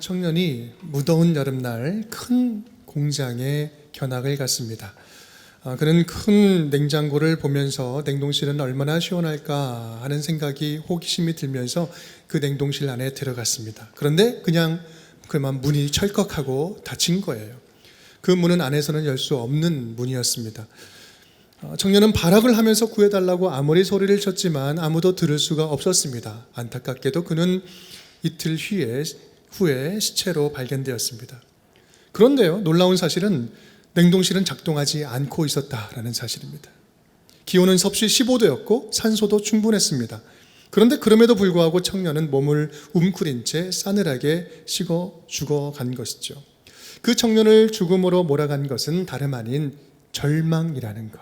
청년이 무더운 여름날 큰 공장에 견학을 갔습니다. 그는 큰 냉장고를 보면서 냉동실은 얼마나 시원할까 하는 생각이 호기심이 들면서 그 냉동실 안에 들어갔습니다. 그런데 그만 문이 철컥하고 닫힌 거예요. 그 문은 안에서는 열 수 없는 문이었습니다. 청년은 발악을 하면서 구해달라고 아무리 소리를 쳤지만 아무도 들을 수가 없었습니다. 안타깝게도 그는 이틀 후에 시체로 발견되었습니다. 그런데요, 놀라운 사실은 냉동실은 작동하지 않고 있었다라는 사실입니다. 기온은 섭씨 15도였고 산소도 충분했습니다. 그런데 그럼에도 불구하고 청년은 몸을 웅크린 채 싸늘하게 식어 죽어간 것이죠. 그 청년을 죽음으로 몰아간 것은 다름 아닌 절망이라는 것,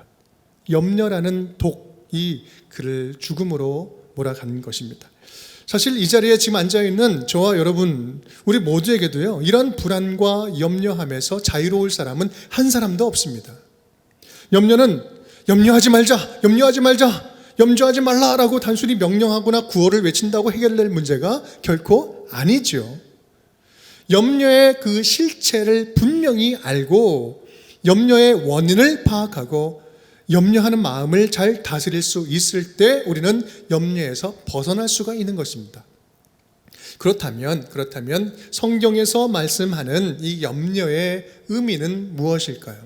염려라는 독이 그를 죽음으로 몰아간 것입니다. 사실 이 자리에 지금 앉아있는 저와 여러분, 우리 모두에게도요, 이런 불안과 염려함에서 자유로울 사람은 한 사람도 없습니다. 염려는 염려하지 말자, 염려하지 말라라고 단순히 명령하거나 구호를 외친다고 해결될 문제가 결코 아니죠. 염려의 그 실체를 분명히 알고 염려의 원인을 파악하고 염려하는 마음을 잘 다스릴 수 있을 때 우리는 염려에서 벗어날 수가 있는 것입니다. 그렇다면 성경에서 말씀하는 이 염려의 의미는 무엇일까요?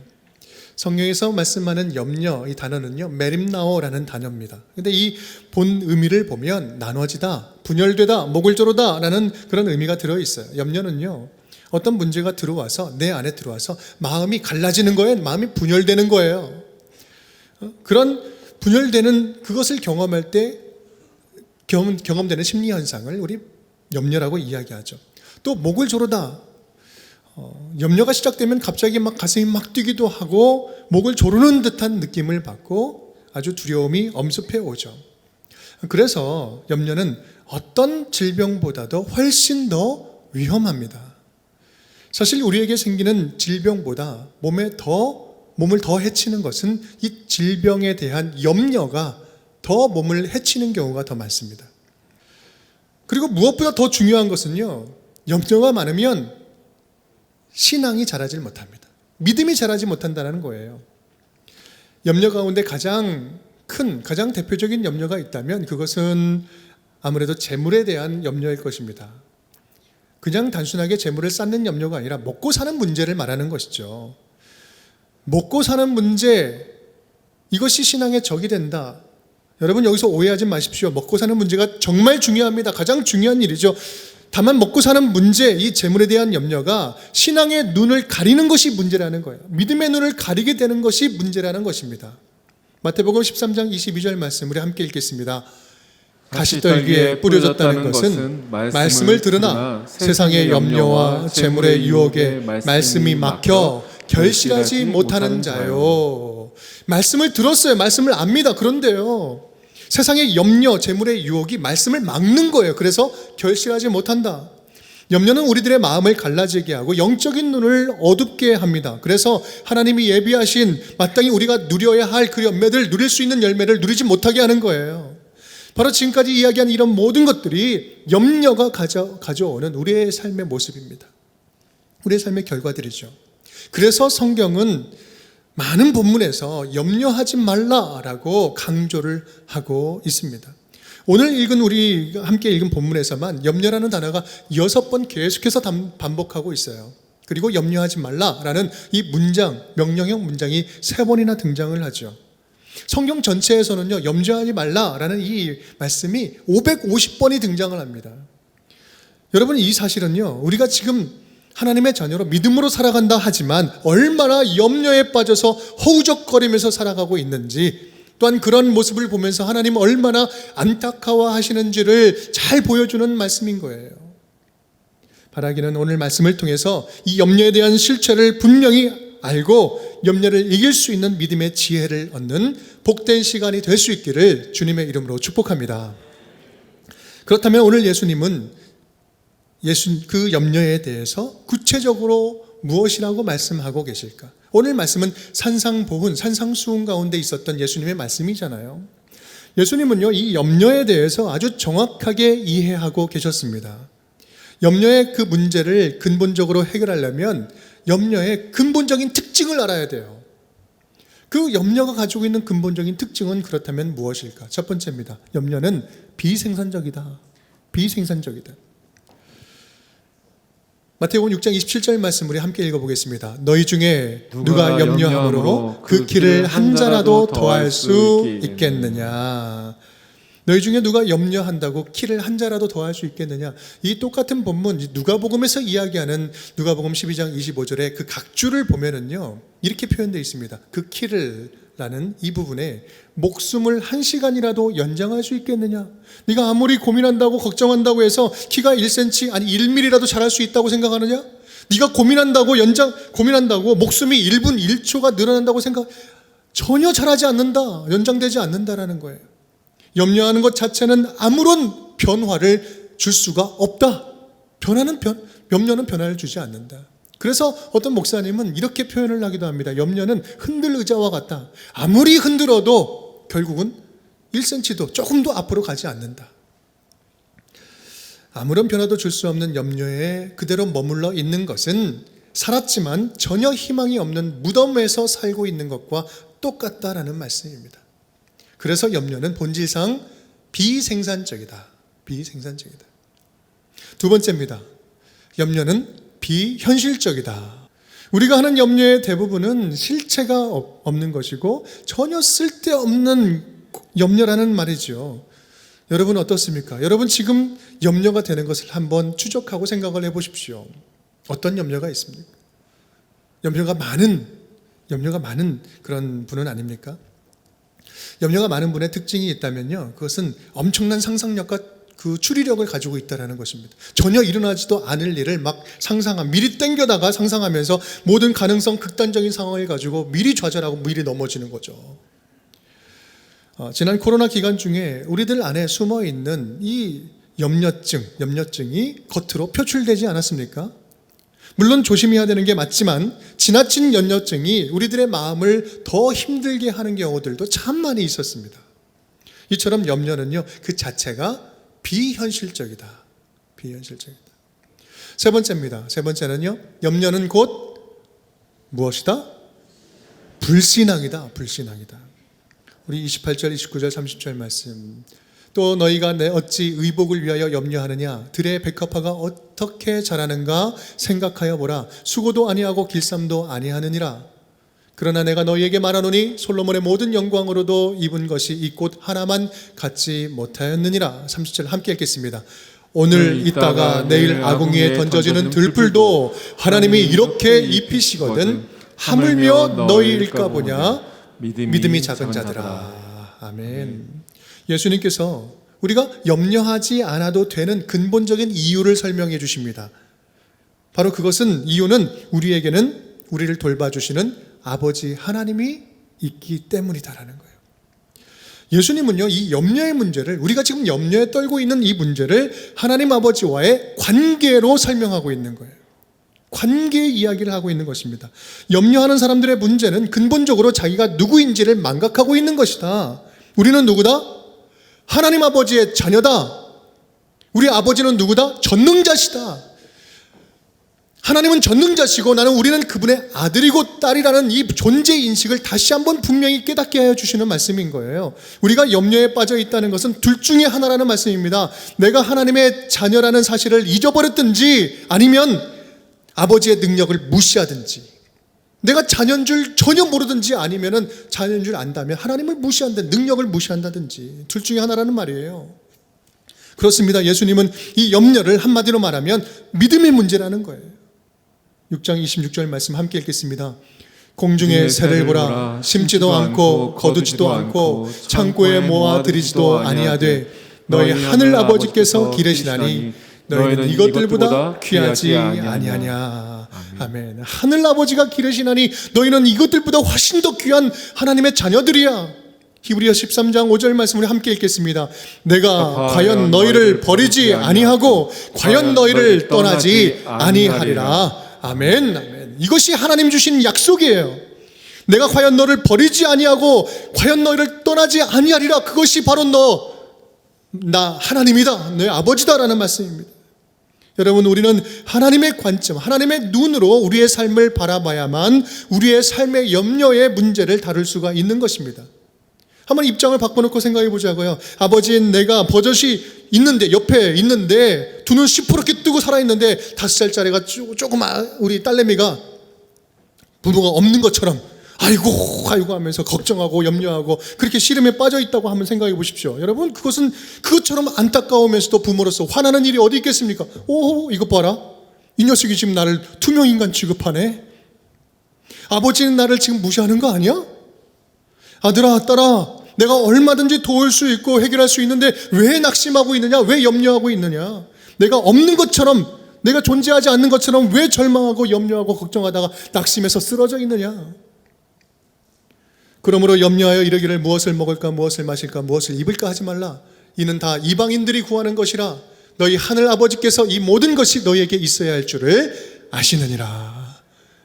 성경에서 말씀하는 염려, 이 단어는요, 메림나오라는 단어입니다. 근데 이 본 의미를 보면 나눠지다, 분열되다, 목을 조르다 라는 그런 의미가 들어있어요. 염려는요, 어떤 문제가 들어와서 내 안에 들어와서 마음이 갈라지는 거예요. 마음이 분열되는 거예요. 그런 분열되는 그것을 경험할 때 경험되는 심리 현상을 우리 염려라고 이야기하죠. 또 목을 조르다, 염려가 시작되면 갑자기 막 가슴이 막 뛰기도 하고 목을 조르는 듯한 느낌을 받고 아주 두려움이 엄습해 오죠. 그래서 염려는 어떤 질병보다도 훨씬 더 위험합니다. 사실 우리에게 생기는 질병보다 몸을 더 해치는 것은 이 질병에 대한 염려가 더 몸을 해치는 경우가 더 많습니다. 그리고 무엇보다 더 중요한 것은요, 염려가 많으면 신앙이 자라질 못합니다. 믿음이 자라지 못한다는 거예요. 염려 가운데 가장 대표적인 염려가 있다면 그것은 아무래도 재물에 대한 염려일 것입니다. 그냥 단순하게 재물을 쌓는 염려가 아니라 먹고 사는 문제를 말하는 것이죠. 먹고 사는 문제, 이것이 신앙의 적이 된다. 여러분, 여기서 오해하지 마십시오. 먹고 사는 문제가 정말 중요합니다. 가장 중요한 일이죠. 다만 먹고 사는 문제, 이 재물에 대한 염려가 신앙의 눈을 가리는 것이 문제라는 거예요. 믿음의 눈을 가리게 되는 것이 문제라는 것입니다. 마태복음 13장 22절 말씀 우리 함께 읽겠습니다. 가시떨기에 뿌려졌다는 것은 말씀을 들으나 세상의 염려와 재물의 유혹에 말씀이 막혀 결실하지 못하는 자요. 말씀을 들었어요. 말씀을 압니다. 그런데요, 세상의 염려, 재물의 유혹이 말씀을 막는 거예요. 그래서 결실하지 못한다. 염려는 우리들의 마음을 갈라지게 하고 영적인 눈을 어둡게 합니다. 그래서 하나님이 예비하신 마땅히 우리가 누려야 할 그 열매들, 누릴 수 있는 열매를 누리지 못하게 하는 거예요. 바로 지금까지 이야기한 이런 모든 것들이 염려가 가져오는 우리의 삶의 모습입니다. 우리의 삶의 결과들이죠. 그래서 성경은 많은 본문에서 염려하지 말라라고 강조를 하고 있습니다. 오늘 우리 함께 읽은 본문에서만 염려라는 단어가 6번 계속해서 반복하고 있어요. 그리고 염려하지 말라라는 이 명령형 문장이 3번이나 등장을 하죠. 성경 전체에서는요, 염려하지 말라라는 이 말씀이 550번이 등장을 합니다. 여러분, 이 사실은요, 우리가 지금 하나님의 자녀로 믿음으로 살아간다 하지만 얼마나 염려에 빠져서 허우적거리면서 살아가고 있는지, 또한 그런 모습을 보면서 하나님 얼마나 안타까워하시는지를 잘 보여주는 말씀인 거예요. 바라기는 오늘 말씀을 통해서 이 염려에 대한 실체를 분명히 알고 염려를 이길 수 있는 믿음의 지혜를 얻는 복된 시간이 될 수 있기를 주님의 이름으로 축복합니다. 그렇다면 오늘 예수님은 그 염려에 대해서 구체적으로 무엇이라고 말씀하고 계실까? 오늘 말씀은 산상수훈 가운데 있었던 예수님의 말씀이잖아요. 예수님은요, 이 염려에 대해서 아주 정확하게 이해하고 계셨습니다. 염려의 그 문제를 근본적으로 해결하려면 염려의 근본적인 특징을 알아야 돼요. 그 염려가 가지고 있는 근본적인 특징은 그렇다면 무엇일까? 첫 번째입니다. 염려는 비생산적이다. 비생산적이다. 마태복음 6장 27절 말씀 우리 함께 읽어보겠습니다. 너희 중에 누가 염려함으로 그 길을 한 자라도 더할 수 있겠느냐. 너희 중에 누가 염려한다고 키를 한 자라도 더할 수 있겠느냐. 이 똑같은 본문 누가복음에서 이야기하는 누가복음 12장 25절에 그 각주를 보면은요 이렇게 표현되어 있습니다. 그 키를 라는 이 부분에 목숨을 1시간이라도 연장할 수 있겠느냐. 네가 아무리 고민한다고 걱정한다고 해서 키가 1cm 아니 1mm라도 자랄 수 있다고 생각하느냐. 네가 고민한다고 목숨이 1분 1초가 늘어난다고 생각, 전혀 자라지 않는다, 연장되지 않는다라는 거예요. 염려하는 것 자체는 아무런 변화를 줄 수가 없다. 염려는 변화를 주지 않는다. 그래서 어떤 목사님은 이렇게 표현을 하기도 합니다. 염려는 흔들 의자와 같다. 아무리 흔들어도 결국은 1cm도 조금도 앞으로 가지 않는다. 아무런 변화도 줄 수 없는 염려에 그대로 머물러 있는 것은 살았지만 전혀 희망이 없는 무덤에서 살고 있는 것과 똑같다라는 말씀입니다. 그래서 염려는 본질상 비생산적이다. 비생산적이다. 두 번째입니다. 염려는 비현실적이다. 우리가 하는 염려의 대부분은 실체가 없는 것이고 전혀 쓸데없는 염려라는 말이죠. 여러분 어떻습니까? 여러분 지금 염려가 되는 것을 한번 추적하고 생각을 해보십시오. 어떤 염려가 있습니까? 염려가 많은 그런 분은 아닙니까? 염려가 많은 분의 특징이 있다면요, 그것은 엄청난 상상력과 그 추리력을 가지고 있다는 것입니다. 전혀 일어나지도 않을 일을 막 미리 땡겨다가 상상하면서 모든 가능성 극단적인 상황을 가지고 미리 좌절하고 미리 넘어지는 거죠. 지난 코로나 기간 중에 우리들 안에 숨어있는 이 염려증이 겉으로 표출되지 않았습니까? 물론 조심해야 되는 게 맞지만 지나친 염려증이 우리들의 마음을 더 힘들게 하는 경우들도 참 많이 있었습니다. 이처럼 염려는요, 그 자체가 비현실적이다. 비현실적이다. 세 번째입니다. 세 번째는요, 염려는 곧 무엇이다? 불신앙이다. 불신앙이다. 우리 28절, 29절, 30절 말씀. 또 너희가 내 어찌 의복을 위하여 염려하느냐. 들의 백합화가 어떻게 자라는가 생각하여 보라. 수고도 아니하고 길쌈도 아니하느니라. 그러나 내가 너희에게 말하노니 솔로몬의 모든 영광으로도 입은 것이 이 꽃 하나만 갖지 못하였느니라. 30절 함께 읽겠습니다. 오늘 있다가 내일 아궁이에 던져지는 들풀도 하나님이 이렇게 입히시거든 하물며 너희일까 보냐. 믿음이 작은 자들아. 아멘. 예수님께서 우리가 염려하지 않아도 되는 근본적인 이유를 설명해 주십니다. 바로 그것은, 이유는 우리를 돌봐주시는 아버지 하나님이 있기 때문이다라는 거예요. 예수님은요, 이 염려의 문제를, 우리가 지금 염려에 떨고 있는 이 문제를 하나님 아버지와의 관계로 설명하고 있는 거예요. 관계의 이야기를 하고 있는 것입니다. 염려하는 사람들의 문제는 근본적으로 자기가 누구인지를 망각하고 있는 것이다. 우리는 누구다? 하나님 아버지의 자녀다. 우리 아버지는 누구다? 전능자시다. 하나님은 전능자시고 우리는 그분의 아들이고 딸이라는 이 존재 인식을 다시 한번 분명히 깨닫게 하여 주시는 말씀인 거예요. 우리가 염려에 빠져 있다는 것은 둘 중에 하나라는 말씀입니다. 내가 하나님의 자녀라는 사실을 잊어버렸든지, 아니면 아버지의 능력을 무시하든지, 내가 자녀인 줄 전혀 모르든지, 아니면은 자녀인 줄 안다면 하나님을 무시한다, 능력을 무시한다든지, 둘 중에 하나라는 말이에요. 그렇습니다. 예수님은 이 염려를 한마디로 말하면 믿음의 문제라는 거예요. 6장 26절 말씀 함께 읽겠습니다. 공중의 새를 보라. 심지도 않고 거두지도 않고 창고에 모아 들이지도 아니하되 너희 하늘 아버지께서 기르시나니 너희는 이것들보다 귀하지 아니하냐. 아멘. 하늘 아버지가 기르시나니 너희는 이것들보다 훨씬 더 귀한 하나님의 자녀들이야. 히브리서 13장 5절 말씀을 함께 읽겠습니다. 내가 과연 너희를 버리지 아니하고 과연 너희를 떠나지 아니하리라. 아멘. 아멘. 이것이 하나님 주신 약속이에요. 내가 과연 너를 버리지 아니하고 과연 너희를 떠나지 아니하리라. 그것이 바로 나 하나님이다, 너의 아버지다라는 말씀입니다. 여러분, 우리는 하나님의 관점, 하나님의 눈으로 우리의 삶을 바라봐야만 우리의 삶의 염려의 문제를 다룰 수가 있는 것입니다. 한번 입장을 바꿔놓고 생각해 보자고요. 아버지, 내가 버젓이 있는데, 옆에 있는데 두 눈 시퍼렇게 뜨고 살아있는데 5살짜리가 조금 우리 딸내미가 부모가 없는 것처럼 아이고 하면서 걱정하고 염려하고 그렇게 시름에 빠져 있다고 한번 생각해 보십시오. 여러분, 그것은 그것처럼 안타까우면서도 부모로서 화나는 일이 어디 있겠습니까? 오, 이것 봐라, 이 녀석이 지금 나를 투명인간 취급하네. 아버지는 나를 지금 무시하는 거 아니야? 아들아, 딸아, 내가 얼마든지 도울 수 있고 해결할 수 있는데 왜 낙심하고 있느냐? 왜 염려하고 있느냐? 내가 없는 것처럼, 내가 존재하지 않는 것처럼 왜 절망하고 염려하고 걱정하다가 낙심해서 쓰러져 있느냐? 그러므로 염려하여 이르기를 무엇을 먹을까, 무엇을 마실까, 무엇을 입을까 하지 말라. 이는 다 이방인들이 구하는 것이라. 너희 하늘 아버지께서 이 모든 것이 너희에게 있어야 할 줄을 아시느니라.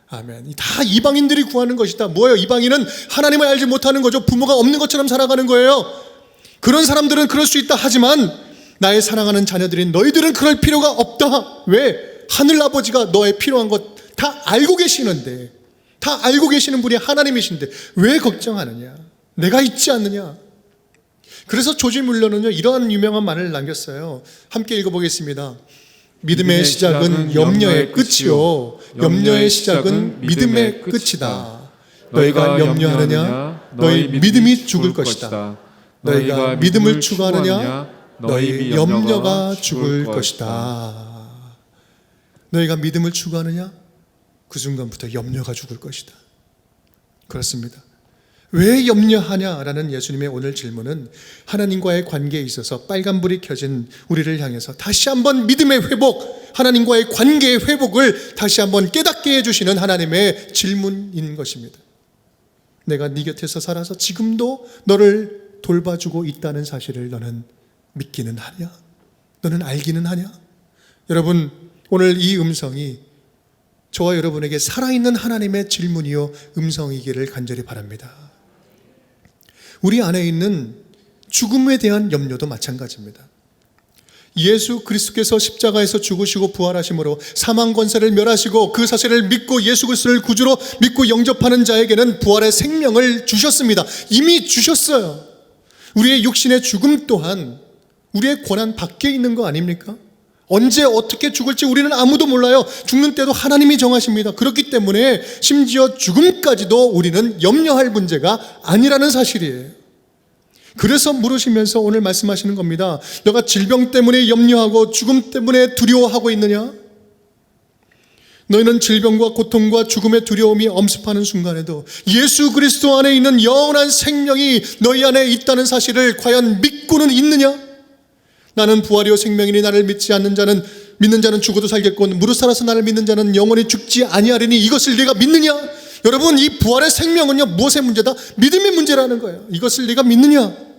아멘. 다 이방인들이 구하는 것이다. 뭐예요? 이방인은 하나님을 알지 못하는 거죠. 부모가 없는 것처럼 살아가는 거예요. 그런 사람들은 그럴 수 있다 하지만 나의 사랑하는 자녀들인 너희들은 그럴 필요가 없다. 왜? 하늘 아버지가 너의 필요한 것 다 알고 계시는데, 다 알고 계시는 분이 하나님이신데 왜 걱정하느냐? 내가 있지 않느냐? 그래서 조지 뮬러는요, 이러한 유명한 말을 남겼어요. 함께 읽어보겠습니다. 믿음의 시작은 염려의 끝이요, 염려의 시작은 믿음의 끝이다. 너희가 염려하느냐? 너희 믿음이 죽을 것이다. 너희가 믿음을 추구하느냐? 너희 염려가 죽을 것이다. 너희가 믿음을 추구하느냐? 그 순간부터 염려가 죽을 것이다. 그렇습니다. 왜 염려하냐라는 예수님의 오늘 질문은 하나님과의 관계에 있어서 빨간불이 켜진 우리를 향해서 다시 한번 믿음의 회복, 하나님과의 관계의 회복을 다시 한번 깨닫게 해주시는 하나님의 질문인 것입니다. 내가 네 곁에서 살아서 지금도 너를 돌봐주고 있다는 사실을 너는 믿기는 하냐? 너는 알기는 하냐? 여러분, 오늘 이 음성이 저와 여러분에게 살아있는 하나님의 질문이요 음성이기를 간절히 바랍니다. 우리 안에 있는 죽음에 대한 염려도 마찬가지입니다. 예수 그리스도께서 십자가에서 죽으시고 부활하심으로 사망 권세를 멸하시고 그 사실을 믿고 예수 그리스도를 구주로 믿고 영접하는 자에게는 부활의 생명을 주셨습니다. 이미 주셨어요. 우리의 육신의 죽음 또한 우리의 권한 밖에 있는 거 아닙니까? 언제 어떻게 죽을지 우리는 아무도 몰라요. 죽는 때도 하나님이 정하십니다. 그렇기 때문에 심지어 죽음까지도 우리는 염려할 문제가 아니라는 사실이에요. 그래서 물으시면서 오늘 말씀하시는 겁니다. 너가 질병 때문에 염려하고 죽음 때문에 두려워하고 있느냐? 너희는 질병과 고통과 죽음의 두려움이 엄습하는 순간에도 예수 그리스도 안에 있는 영원한 생명이 너희 안에 있다는 사실을 과연 믿고는 있느냐? 나는 부활이요 생명이니 나를 믿지 않는 자는, 믿는 자는 죽어도 살겠고 무릇 살아서 나를 믿는 자는 영원히 죽지 아니하리니 이것을 네가 믿느냐? 여러분, 이 부활의 생명은요 무엇의 문제다? 믿음의 문제라는 거예요. 이것을 네가 믿느냐?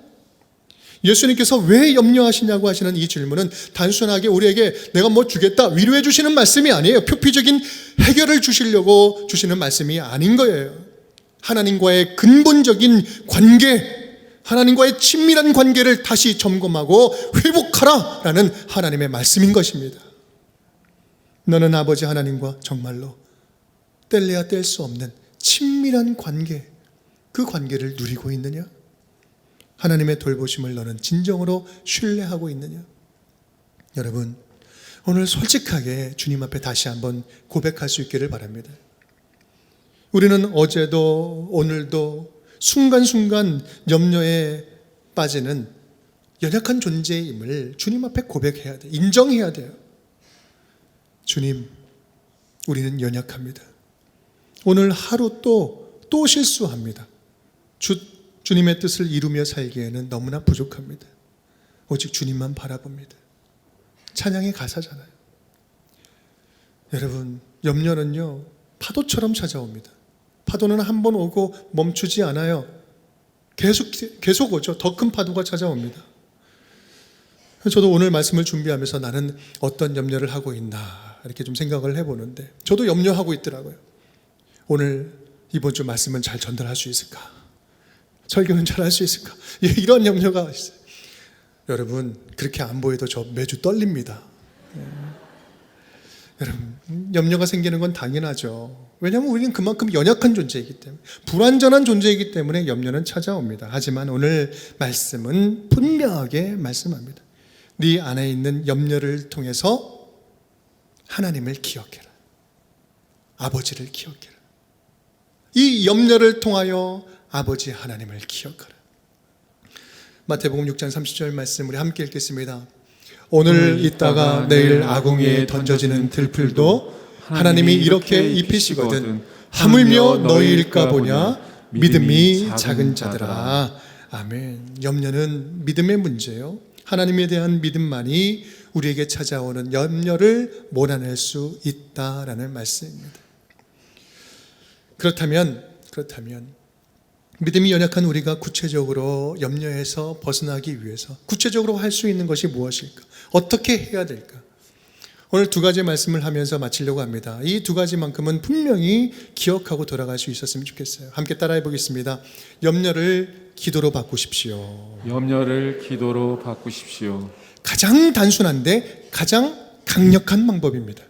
예수님께서 왜 염려하시냐고 하시는 이 질문은 단순하게 우리에게 내가 뭐 주겠다 위로해 주시는 말씀이 아니에요. 표피적인 해결을 주시려고 주시는 말씀이 아닌 거예요. 하나님과의 근본적인 관계, 하나님과의 친밀한 관계를 다시 점검하고 회복하라라는 하나님의 말씀인 것입니다. 너는 아버지 하나님과 정말로 뗄래야 뗄 수 없는 친밀한 관계, 그 관계를 누리고 있느냐? 하나님의 돌보심을 너는 진정으로 신뢰하고 있느냐? 여러분, 오늘 솔직하게 주님 앞에 다시 한번 고백할 수 있기를 바랍니다. 우리는 어제도 오늘도 순간순간 염려에 빠지는 연약한 존재임을 주님 앞에 고백해야 돼요. 인정해야 돼요. 주님, 우리는 연약합니다. 오늘 하루 또 실수합니다. 주님의 뜻을 이루며 살기에는 너무나 부족합니다. 오직 주님만 바라봅니다. 찬양의 가사잖아요. 여러분, 염려는요 파도처럼 찾아옵니다. 파도는 한 번 오고 멈추지 않아요. 계속 오죠. 더 큰 파도가 찾아옵니다. 저도 오늘 말씀을 준비하면서 나는 어떤 염려를 하고 있나 이렇게 좀 생각을 해보는데 저도 염려하고 있더라고요. 오늘 이번 주 말씀은 잘 전달할 수 있을까? 설교는 잘 할 수 있을까? 이런 염려가 있어요. 여러분, 그렇게 안 보여도 저 매주 떨립니다. 여러분, 염려가 생기는 건 당연하죠. 왜냐하면 우리는 그만큼 연약한 존재이기 때문에, 불완전한 존재이기 때문에 염려는 찾아옵니다. 하지만 오늘 말씀은 분명하게 말씀합니다. 네 안에 있는 염려를 통해서 하나님을 기억해라. 아버지를 기억해라. 이 염려를 통하여 아버지 하나님을 기억하라. 마태복음 6장 30절 말씀 우리 함께 읽겠습니다. 오늘 있다가 내일 아궁이에 던져지는 들풀도 하나님이 이렇게 입히시거든 하물며 너희일까 보냐 믿음이 작은 자들아. 아멘. 염려는 믿음의 문제요. 하나님에 대한 믿음만이 우리에게 찾아오는 염려를 몰아낼 수 있다라는 말씀입니다. 그렇다면 믿음이 연약한 우리가 구체적으로 염려에서 벗어나기 위해서 구체적으로 할 수 있는 것이 무엇일까? 어떻게 해야 될까? 오늘 두 가지 말씀을 하면서 마치려고 합니다. 이 두 가지만큼은 분명히 기억하고 돌아갈 수 있었으면 좋겠어요. 함께 따라해 보겠습니다. 염려를 기도로 바꾸십시오. 염려를 기도로 바꾸십시오. 가장 단순한데 가장 강력한 방법입니다.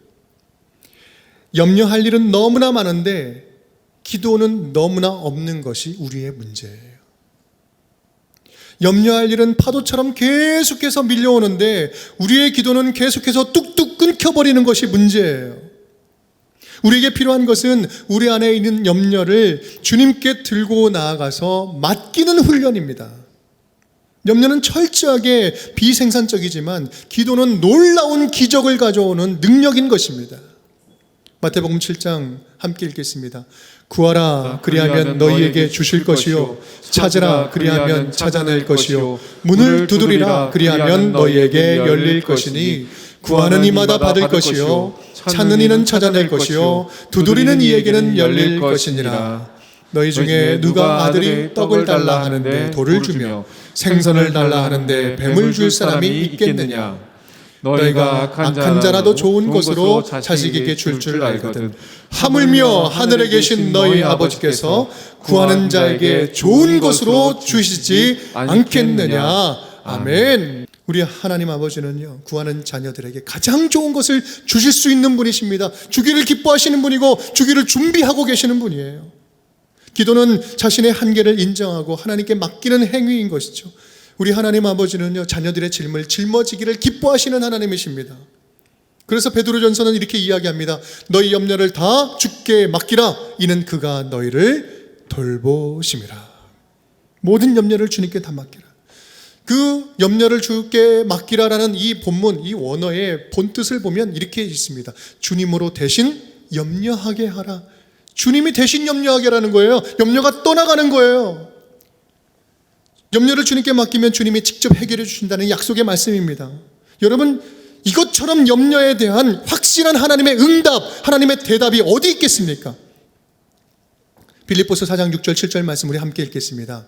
염려할 일은 너무나 많은데 기도는 너무나 없는 것이 우리의 문제예요. 염려할 일은 파도처럼 계속해서 밀려오는데 우리의 기도는 계속해서 뚝뚝 끊겨버리는 것이 문제예요. 우리에게 필요한 것은 우리 안에 있는 염려를 주님께 들고 나아가서 맡기는 훈련입니다. 염려는 철저하게 비생산적이지만 기도는 놀라운 기적을 가져오는 능력인 것입니다. 마태복음 7장 함께 읽겠습니다. 구하라 그리하면 너희에게 주실 것이요 찾으라 그리하면 찾아낼 것이요 문을 두드리라 그리하면 너희에게 열릴 것이니 구하는 이마다 받을 것이요 찾는 이는 찾아낼 것이요 두드리는 이에게는 열릴 것이니라. 너희 중에 누가 아들이 떡을 달라 하는데 돌을 주며 생선을 달라 하는데 뱀을 줄 사람이 있겠느냐. 너희가 악한 자라도 좋은 것으로 자식에게 줄 알거든 하물며 하늘에 계신 너희 아버지께서 구하는 자에게 좋은 것으로 주시지 않겠느냐. 아멘. 우리 하나님 아버지는요, 구하는 자녀들에게 가장 좋은 것을 주실 수 있는 분이십니다. 주기를 기뻐하시는 분이고 주기를 준비하고 계시는 분이에요. 기도는 자신의 한계를 인정하고 하나님께 맡기는 행위인 것이죠. 우리 하나님 아버지는요, 자녀들의 짐을 짊어지기를 기뻐하시는 하나님이십니다. 그래서 베드로전서는 이렇게 이야기합니다. 너희 염려를 다 주께 맡기라. 이는 그가 너희를 돌보심이라. 모든 염려를 주님께 다 맡기라. 그 염려를 주께 맡기라라는 이 본문, 이 원어의 본뜻을 보면 이렇게 있습니다. 주님으로 대신 염려하게 하라. 주님이 대신 염려하게 하라는 거예요. 염려가 떠나가는 거예요. 염려를 주님께 맡기면 주님이 직접 해결해 주신다는 약속의 말씀입니다. 여러분, 이것처럼 염려에 대한 확실한 하나님의 응답, 하나님의 대답이 어디 있겠습니까? 빌립보서 4장 6절 7절 말씀 우리 함께 읽겠습니다.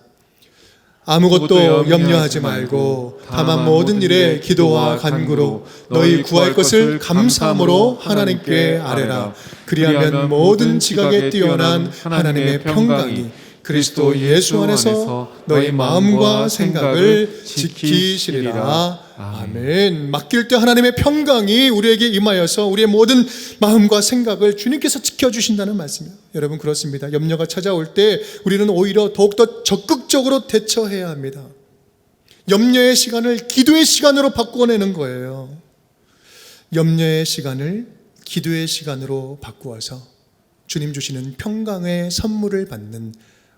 아무것도 염려하지 말고 다만 모든 일에 기도와 간구로 너희 구할 것을 감사함으로 하나님께 아뢰라. 그리하면 모든 지각에 뛰어난 하나님의 평강이 그리스도 예수 안에서 너희 마음과 생각을 지키시리라. 아멘. 맡길 때 하나님의 평강이 우리에게 임하여서 우리의 모든 마음과 생각을 주님께서 지켜주신다는 말씀이에요. 여러분, 그렇습니다. 염려가 찾아올 때 우리는 오히려 더욱더 적극적으로 대처해야 합니다. 염려의 시간을 기도의 시간으로 바꾸어내는 거예요. 염려의 시간을 기도의 시간으로 바꾸어서 주님 주시는 평강의 선물을 받는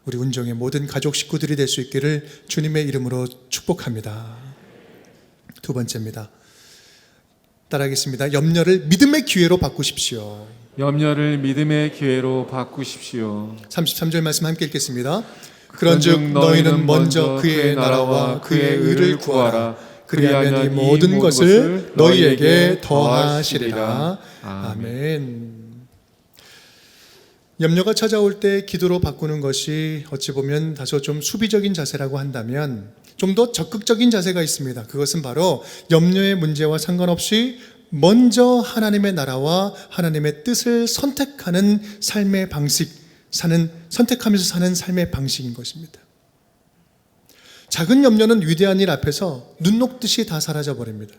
우리 운정의 모든 가족 식구들이 될 수 있기를 주님의 이름으로 축복합니다. 두 번째입니다. 따라하겠습니다. 염려를 믿음의 기회로 바꾸십시오. 염려를 믿음의 기회로 바꾸십시오. 33절 말씀 함께 읽겠습니다. 그런즉 너희는 먼저 그의 나라와 그의 의를 구하라. 그리하면 이 모든 것을 너희에게 더하시리라. 아멘. 염려가 찾아올 때 기도로 바꾸는 것이 어찌 보면 다소 좀 수비적인 자세라고 한다면 좀 더 적극적인 자세가 있습니다. 그것은 바로 염려의 문제와 상관없이 먼저 하나님의 나라와 하나님의 뜻을 선택하는 삶의 방식, 선택하면서 사는 삶의 방식인 것입니다. 작은 염려는 위대한 일 앞에서 눈 녹듯이 다 사라져 버립니다.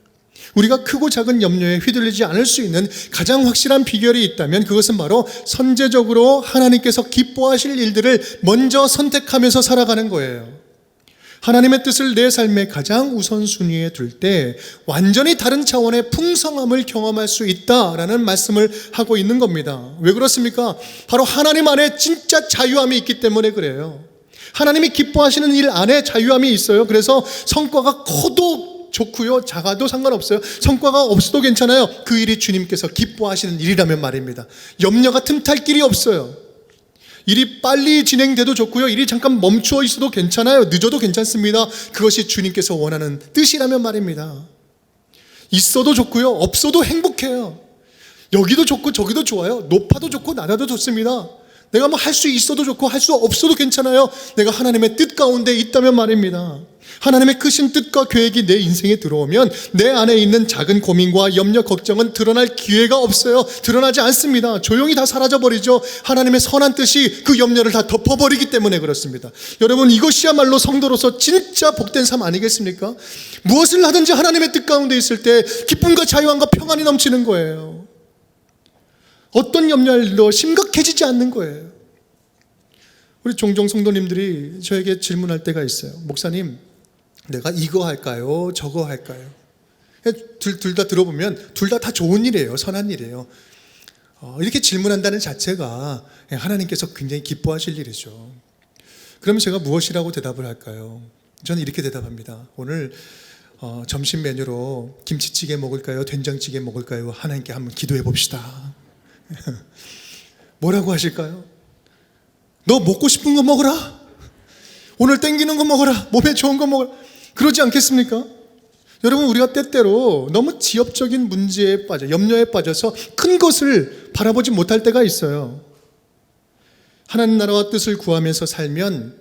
우리가 크고 작은 염려에 휘둘리지 않을 수 있는 가장 확실한 비결이 있다면 그것은 바로 선제적으로 하나님께서 기뻐하실 일들을 먼저 선택하면서 살아가는 거예요. 하나님의 뜻을 내 삶의 가장 우선순위에 둘 때 완전히 다른 차원의 풍성함을 경험할 수 있다라는 말씀을 하고 있는 겁니다. 왜 그렇습니까? 바로 하나님 안에 진짜 자유함이 있기 때문에 그래요. 하나님이 기뻐하시는 일 안에 자유함이 있어요. 그래서 성과가 커도 좋고요, 작아도 상관없어요. 성과가 없어도 괜찮아요. 그 일이 주님께서 기뻐하시는 일이라면 말입니다. 염려가 틈탈 길이 없어요. 일이 빨리 진행돼도 좋고요, 일이 잠깐 멈추어 있어도 괜찮아요. 늦어도 괜찮습니다. 그것이 주님께서 원하는 뜻이라면 말입니다. 있어도 좋고요, 없어도 행복해요. 여기도 좋고 저기도 좋아요. 높아도 좋고 낮아도 좋습니다. 내가 뭐 할 수 있어도 좋고 할 수 없어도 괜찮아요. 내가 하나님의 뜻 가운데 있다면 말입니다. 하나님의 크신 뜻과 계획이 내 인생에 들어오면 내 안에 있는 작은 고민과 염려, 걱정은 드러날 기회가 없어요. 드러나지 않습니다. 조용히 다 사라져버리죠. 하나님의 선한 뜻이 그 염려를 다 덮어버리기 때문에 그렇습니다. 여러분, 이것이야말로 성도로서 진짜 복된 삶 아니겠습니까? 무엇을 하든지 하나님의 뜻 가운데 있을 때 기쁨과 자유함과 평안이 넘치는 거예요. 어떤 염려도 심각해지지 않는 거예요. 우리 종종 성도님들이 저에게 질문할 때가 있어요. 목사님, 내가 이거 할까요? 저거 할까요? 둘 다 들어보면 둘 다 좋은 일이에요. 선한 일이에요. 이렇게 질문한다는 자체가 하나님께서 굉장히 기뻐하실 일이죠. 그럼 제가 무엇이라고 대답을 할까요? 저는 이렇게 대답합니다. 오늘 점심 메뉴로 김치찌개 먹을까요? 된장찌개 먹을까요? 하나님께 한번 기도해 봅시다. 뭐라고 하실까요? 너 먹고 싶은 거 먹어라. 오늘 땡기는 거 먹어라. 몸에 좋은 거 먹어라. 그러지 않겠습니까? 여러분, 우리가 때때로 너무 지엽적인 문제에 빠져, 염려에 빠져서 큰 것을 바라보지 못할 때가 있어요. 하나님 나라와 뜻을 구하면서 살면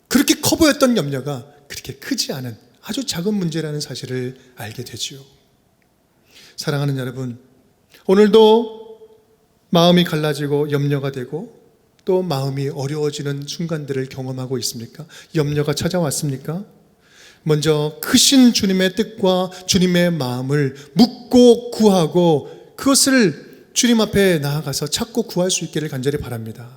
그렇게 커 보였던 염려가 그렇게 크지 않은 아주 작은 문제라는 사실을 알게 되지요. 사랑하는 여러분, 오늘도 마음이 갈라지고 염려가 되고 또 마음이 어려워지는 순간들을 경험하고 있습니까? 염려가 찾아왔습니까? 먼저 크신 주님의 뜻과 주님의 마음을 묻고 구하고 그것을 주님 앞에 나아가서 찾고 구할 수 있기를 간절히 바랍니다.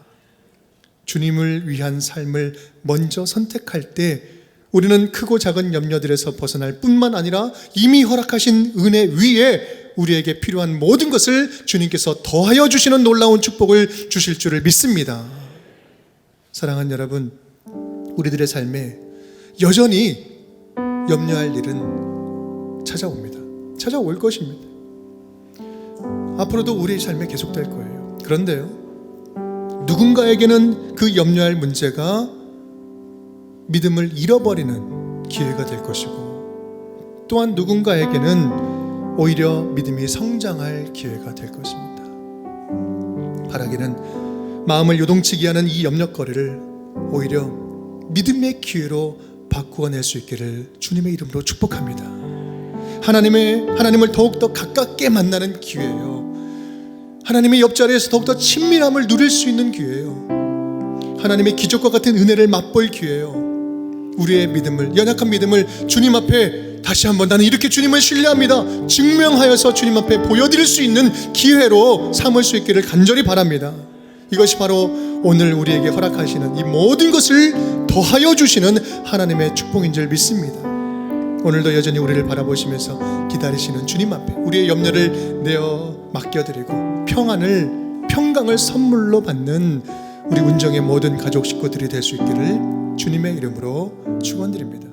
주님을 위한 삶을 먼저 선택할 때 우리는 크고 작은 염려들에서 벗어날 뿐만 아니라 이미 허락하신 은혜 위에 우리에게 필요한 모든 것을 주님께서 더하여 주시는 놀라운 축복을 주실 줄을 믿습니다. 사랑하는 여러분, 우리들의 삶에 여전히 염려할 일은 찾아옵니다. 찾아올 것입니다. 앞으로도 우리의 삶에 계속될 거예요. 그런데요, 누군가에게는 그 염려할 문제가 믿음을 잃어버리는 기회가 될 것이고, 또한 누군가에게는 오히려 믿음이 성장할 기회가 될 것입니다. 바라기는 마음을 요동치게 하는 이 염려거리를 오히려 믿음의 기회로 바꾸어낼 수 있기를 주님의 이름으로 축복합니다. 하나님을 더욱더 가깝게 만나는 기회예요. 하나님의 옆자리에서 더욱더 친밀함을 누릴 수 있는 기회예요. 하나님의 기적과 같은 은혜를 맛볼 기회예요. 우리의 믿음을, 연약한 믿음을 주님 앞에 다시 한번 나는 이렇게 주님을 신뢰합니다 증명하여서 주님 앞에 보여드릴 수 있는 기회로 삼을 수 있기를 간절히 바랍니다. 이것이 바로 오늘 우리에게 허락하시는 이 모든 것을 더하여 주시는 하나님의 축복인 줄 믿습니다. 오늘도 여전히 우리를 바라보시면서 기다리시는 주님 앞에 우리의 염려를 내어 맡겨드리고 평강을 선물로 받는 우리 운정의 모든 가족 식구들이 될 수 있기를 주님의 이름으로 축원드립니다.